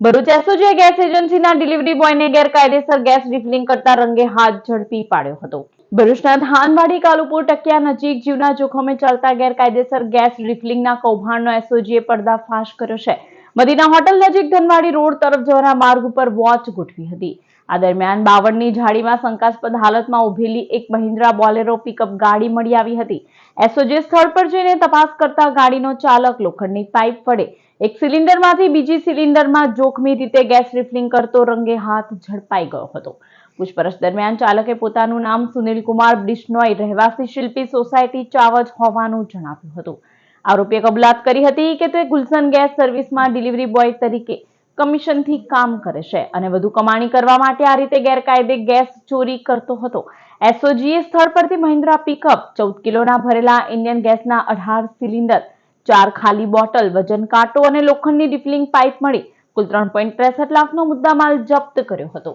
Bharuch એસઓજીએ gas એજન્સીના delivery બોયને ગેરકાયદેસર gas refilling કરતા રંગે હાથ ઝડપી પાડ્યો હતો। ભરૂચના ધાનવાડી કાલુપુર ટકિયા નજીક જીવના જોખમે ચાલતા ગેરકાયદેસર ગેસ રિફિલિંગના કૌભાંડનો એસઓજીએ પર્દાફાશ કર્યો છે। મદીના હોટલ નજીક ધનવાડી રોડ તરફ જવાના માર્ગ ઉપર વોચ ગોઠવી હતી। આ દરમિયાન બાવળની ઝાડીમાં શંકાસ્પદ હાલતમાં ઉભેલી એક મહિન્દ્રા બોલેરો પિકઅપ ગાડી મળી આવી હતી। એસઓજીએ સ્થળ પર જઈને તપાસ કરતા ગાડીનો ચાલક લોખંડની પાઇપ વડે એક સિલિન્ડરમાંથી બીજી સિલિન્ડરમાં જોખમી રીતે ગેસ રિફિલિંગ કરતો રંગે હાથ ઝડપાઈ ગયો હતો। પૂછપરછ દરમિયાન ચાલકે પોતાનું નામ સુનિલ કુમાર બિશ્નોઈ રહેવાસી શિલ્પી સોસાયટી ચાવજ હોવાનું જણાવ્યું હતું। આરોપીએ કબૂલાત કરી હતી કે તે ગુલશન ગેસ સર્વિસમાં ડિલિવરી બોય તરીકે કમિશનથી કામ કરે છે અને વધુ કમાણી કરવા માટે આ રીતે ગેરકાયદે ગેસ ચોરી કરતો હતો। એસઓજીએ સ્થળ પરથી મહિન્દ્રા પિકઅપ 14 કિલોના ભરેલા ઇન્ડિયન ગેસના 18 સિલિન્ડર 4 ખાલી બોટલ વજન કાંટો અને લોખંડની રિફિલિંગ પાઇપ મળી કુલ 3.63 લાખનો મુદ્દામાલ જપ્ત કર્યો હતો।